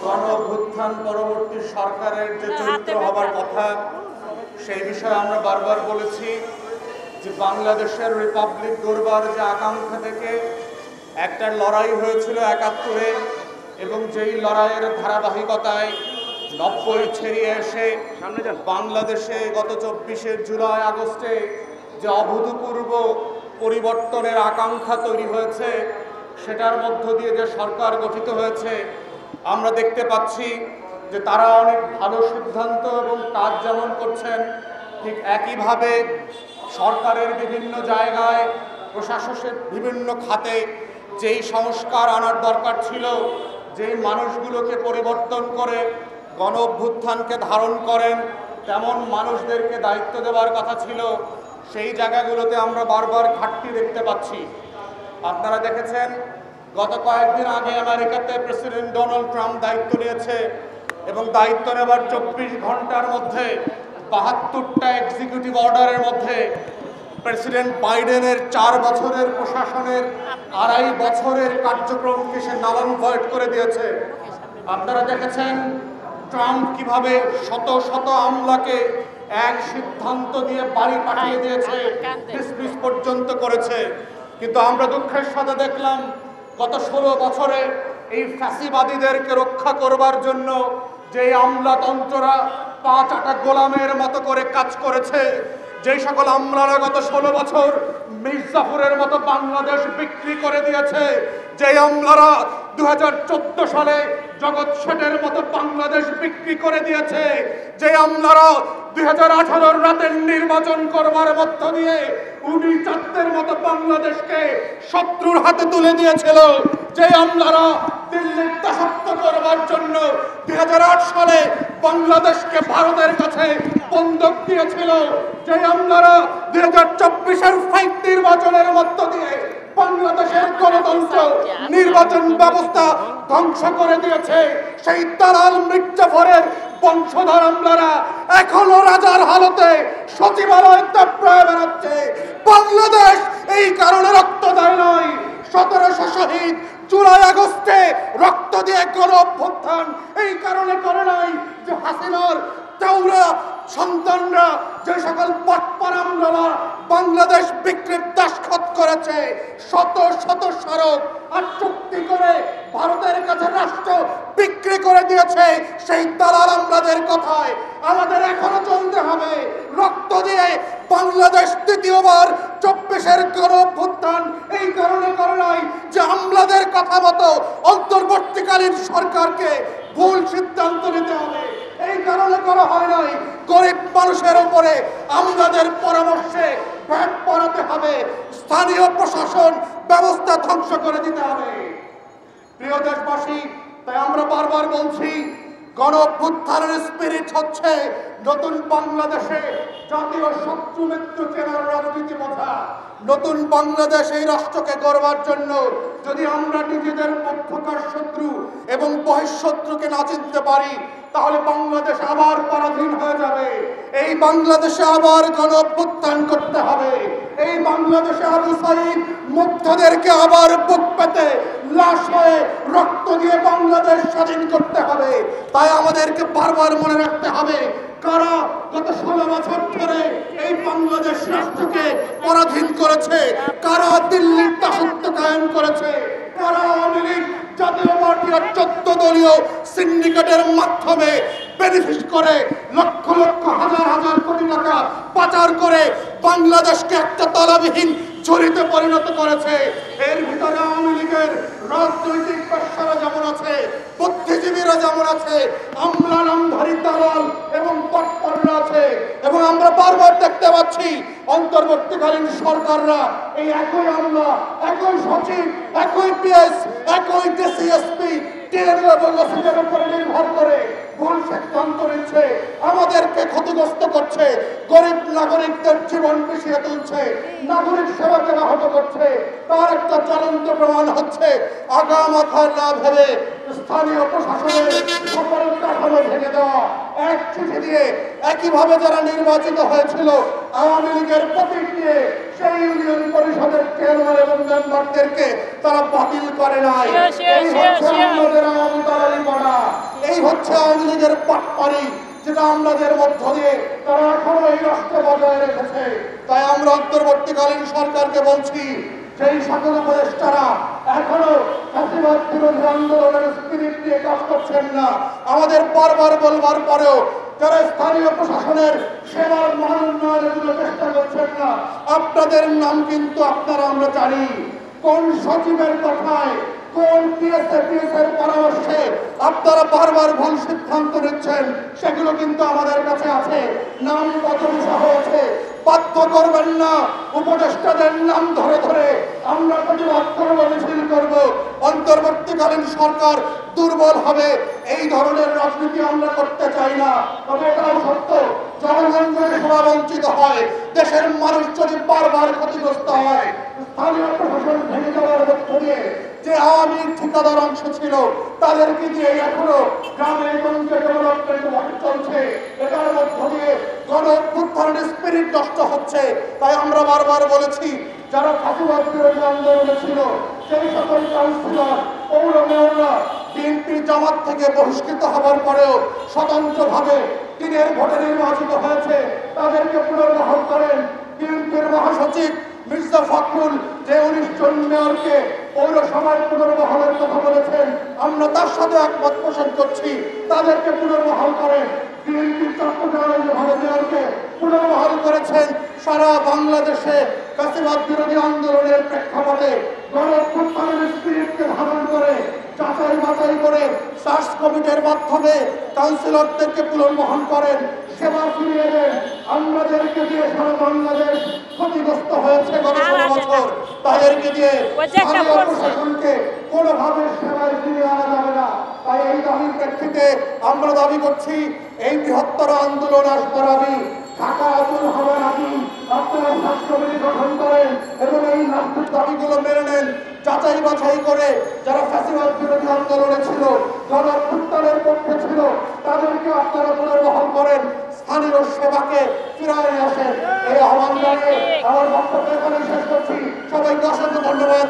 গণ অভ্যুত্থান পরবর্তী সরকারের যে চরিত্র হবার কথা সেই বিষয়ে আমরা বারবার বলেছি যে বাংলাদেশের রিপাবলিক গড়বার যে আকাঙ্ক্ষা থেকে একটা লড়াই হয়েছিল ৭১-এ এবং যেই লড়াইয়ের ধারাবাহিকতায় ৯০ ছেড়িয়ে এসে বাংলাদেশে গত ২৪শে জুলাই আগস্টে যে অভূতপূর্ব পরিবর্তনের আকাঙ্ক্ষা তৈরি হয়েছে সেটার মধ্য দিয়ে যে সরকার গঠিত হয়েছে আমরা দেখতে পাচ্ছি যে তারা অনেক ভালো সিদ্ধান্ত এবং কাজ যেমন করছেন ঠিক একইভাবে সরকারের বিভিন্ন জায়গায় প্রশাসনের বিভিন্ন খাতে যেই সংস্কার আনার দরকার ছিল যেই মানুষগুলোকে পরিবর্তন করে গণ অভ্যুত্থানকে ধারণ করেন তেমন মানুষদেরকে দায়িত্ব দেওয়ার কথা ছিল সেই জায়গাগুলোতে আমরা বারবার ঘাটতি দেখতে পাচ্ছি। আপনারা দেখেছেন গত কয়েকদিন আগে আমেরিকাতে প্রেসিডেন্ট ডোনাল্ড ট্রাম্প দায়িত্ব নিয়েছে এবং দায়িত্ব নেবার ২৪ ঘন্টার মধ্যে ৭২টা এক্সিকিউটিভ অর্ডারের মধ্যে প্রেসিডেন্ট বাইডেনের ৪ বছরের প্রশাসনের ২.৫ বছরের কার্যক্রমকে সে নালান ভয়েড করে দিয়েছে। আপনারা দেখেছেন ট্রাম্প কিভাবে শত শত আমলাকে এক সিদ্ধান্ত দিয়ে বাড়ি পাঠিয়ে দিয়েছে, ডিসমিস পর্যন্ত করেছে। কিন্তু আমরা দুঃখের সাথে দেখলাম গত ১৬ বছরে এই ফ্যাসিবাদীদেরকে রক্ষা করবার জন্য যে আমলাতন্ত্ররা পা চাটা গোলামের মতো করে কাজ করেছে, যেই সকল আমলারা গত ১৬ বছর মির্জাফরের মতো বাংলাদেশ বিক্রি করে দিয়েছে, যে আমলারা ২০১৪ সালে জগৎ শেঠের মতো বাংলাদেশ বিক্রি করে দিয়েছে, যে আমলারা ২০১৮ রাতের নির্বাচন করবার মধ্য দিয়ে উনি চাঁদের মতো বাংলাদেশকে শত্রুর হাতে তুলে দিয়েছিল, যে আমলারা দিল্লির দাসত্ব করবার জন্য ২০০৮ সালে বাংলাদেশকে ভারতের কাছে বন্ধক দিয়েছিল, যে আমলারা ২০২৪-এর ফাইট নির্বাচনের মধ্য দিয়ে বাংলাদেশের গণতন্ত্র নির্বাচন ব্যবস্থা ধ্বংস করে দিয়েছে, সেই দালাল মির্জাফরের বংশধর আমলারা এখনো রাজার হালতে সচিবালয় দাপড়ায় বেড়াচ্ছে। বাংলাদেশ এই কারণে রক্ত দেয় নয়, ১৭০০ শহীদ জুলাই আগস্টে রক্ত দিয়ে গণ অভ্যুত্থান এই কারণে করে নাই যে হাসিনার চাউরা সন্তানরা যে সকল পাটপার আমলারা বাংলাদেশ বিক্রির দাসখত করেছে, শত শত সড়ক আর চুক্তি করে ভারতের কাছে রাষ্ট্র বিক্রি করে দিয়েছে, সেই দালাল আমলাদের কথায় আমাদের এখনো চলতে হবে। রক্ত দিয়ে বাংলাদেশ দ্বিতীয়বার ২৪-এর গণ অভ্যুত্থান এই কারণে করে নাই যে আমলাদের কথা মতো অন্তর্বর্তীকালীন সরকারকে ভুল সিদ্ধান্ত নিতে হবে, এই কারণে করা হয় নাই গরিব মানুষের উপরে আমাদের পরামর্শে ভ্যাট বাড়াতে হবে, স্থানীয় প্রশাসন ব্যবস্থা ধ্বংস করে দিতে হবে। প্রিয় দেশবাসী, তাই আমরা বারবার বলছি গণ অভ্যুত্থানের স্পিরিট হচ্ছে নতুন বাংলাদেশে জাতীয় শত্রু মিত্র চেনার রাজনীতি বোঝা। নতুন বাংলাদেশ এই রাষ্ট্রকে গড়বার জন্য যদি আমরা নিজেদের মধ্যকার শত্রু এবং বহিঃশত্রুকে না চিনতে পারি তাহলে বাংলাদেশ আবার পরাধীন হয়ে যাবে। এই বাংলাদেশে আবার গণ অভ্যুত্থান করতে হবে। এই বাংলাদেশে আবু সাঈদ মুগ্ধদেরকে আবার বুক পেতে লাশ হয়ে রক্ত দিয়ে বাংলাদেশ স্বাধীন করতে হবে। তাই আমাদেরকে বারবার মনে রাখতে হবে কারা গত ১৬ বছর ধরে এই বাংলাদেশ রাষ্ট্রকে পরাধীন করেছে, কারা দিল্লির দাসত্ব কায়েম করেছে, কারা আওয়ামী লীগ জাতীয় পার্টি আর ১৪ দলীয় সিন্ডিকেটের মাধ্যমে বেনিফিট করে লক্ষ লক্ষ হাজার হাজার কোটি টাকা পাচার করে বাংলাদেশকে একটা তলাবিহীন ঝুড়িতে পরিণত করেছে। এর ভিতরে আওয়ামী লীগের রাজনৈতিক পেশারা যেমন আছে, বুদ্ধিজীবীরা যেমন আছে, আমলা নামধারী দালাল এবং পটপররা আছে, এবং আমরা বারবার দেখতে পাচ্ছি অন্তর্বর্তীকালীন সরকাররা এই একই আমলা, একই সচিব, একই পিএস, একই ডিসিএসপি, টিএনইউ এবং ওসিদের উপরে নির্ভর করে ভুল সিদ্ধান্ত নিচ্ছে, আমাদেরকে ক্ষতিগ্রস্ত করছে, গরিব নাগরিকদের জীবন পিছিয়ে তুলছে, নাগরিক সেবাকে ব্যাহত করছে। তার একটা জ্বলন্ত প্রমাণ হচ্ছে আগা মাথা না ভেবে স্থানীয় প্রশাসনের সকল কাঠামো ভেঙে দেওয়া। এক চিঠি দিয়ে একইভাবে যারা নির্বাচিত হয়েছিল আওয়ামী লীগের প্রতীক নিয়ে সেই ইউনিয়ন পরিষদের চেয়ারম্যান এবং মেম্বারদেরকে তারা বাতিল করে নাই। এই হচ্ছে আমাদের আওয়ামী দালালি করা। হচ্ছে আওয়ামী লীগের পাটপাড়ি, যেটা আমাদের মধ্য দিয়ে তারা এখনো এই রাষ্ট্র বজায় রেখেছে। তাই আমরা অন্তর্বর্তীকালীন সরকারকে বলছি, সেই সকল উপদেষ্টারা এখনো ফ্যাসিবাদ বিরোধী আন্দোলনের স্পিরিট নিয়ে কাজ করছেন না। আমাদের বারবার বলবার পরেও যারা স্থানীয় প্রশাসনের সেবার মান উন্নয়নের জন্য চেষ্টা করছেন না, আপনাদের নাম কিন্তু আপনারা আমরা জানি। কোন সচিবের কথায়, কোন পিএসএর পরামর্শে আপনারা বারবার ভুল সিদ্ধান্ত নিচ্ছেন, সেগুলো কিন্তু আমাদের কাছে আছে, নাম বদল সহ আছে। বাধ্য করবেন না, উপদেষ্টাদের নাম ধরে ধরে আমরা প্রতিবাদ করব, মিছিল করব। অন্তর্বর্তীকালীন সরকার দুর্বল হবে, এই ধরনের রাজনীতি আমরা করতে চাই না। তবে এটাও সত্য, জনগণ যদি সেবা বঞ্চিত হয়, দেশের মানুষ যদি বারবার ক্ষতিগ্রস্ত হয়, স্থানীয় প্রশাসন ভেঙে যাওয়ার মধ্য দিয়ে যে আওয়ামী ঠিকাদার অংশ ছিল তাদেরকে দিয়ে এখনো গ্রামে গঞ্জে ডেভেলপমেন্ট চলছে, এটার মধ্য দিয়ে গণ অভ্যুত্থানের স্পিরিট নষ্ট হচ্ছে। তাই আমরা বারবার বলেছি, যারা ফ্যাসিবাদ বিরোধী আন্দোলনে ছিল সেই সকল কাউন্সিলর, পৌর মেয়ররা বিএনপি জামাত থেকে বহিষ্কৃত হবার পরেও স্বতন্ত্রভাবে দিনের ভোটে নির্বাচিত হয়েছে, তাদেরকে পুনর্বহাল করেন। বিএনপির মহাসচিব মির্জা ফখরুল যে 19 জন মেয়রকে পৌরসভায় পুনর্বহালের কথা বলেছেন, আমরা তার সাথে একমত পোষণ করছি, তাদেরকে পুনর্বহাল করেন। বিএনপির চট্টগ্রামের মেয়রকে পুনর্বহাল করেছেন। সারা বাংলাদেশে ফ্যাসিবাদ বিরোধী আন্দোলনের প্রেক্ষাপটে গণ অভ্যুত্থানের স্পিরিটকে ধারণ করে যাচাই বাছাই করে সার্চ কমিটির মাধ্যমে কাউন্সিলরদেরকে পুনর্বহাল করেন, সেবা ফিরিয়ে দেন। আমাদেরকে দিয়ে সারা বাংলাদেশ ক্ষতিগ্রস্ত হয়েছে গত 16 বছর, তাদেরকে দিয়ে স্থানীয় প্রশাসনকে কোনোভাবে সেবায় ফিরিয়ে আনা যাবে না। তাই এই দাবির প্রেক্ষিতে আমরা দাবি করছি, এই বৃহত্তর আন্দোলন আসবার আগে ঢাকা অতুল হওয়ার আগে আপনারা সার্চ কমিটি গঠন করেন এবং এই নাগরিক দাবিগুলো মেনে নেন। যাচাই বাছাই করে যারা ফ্যাসিবাদ বিরোধী আন্দোলনে ছিল, গণ অভ্যুত্থানের পক্ষে ছিল, তাদেরকে আপনারা পুনর্বহাল করেন, স্থানীয় সেবাকে ফিরিয়ে আসেন। এই আহ্বান জানিয়ে আমার বক্তব্য এখানে শেষ করছি। সবাইকে অসংখ্য ধন্যবাদ।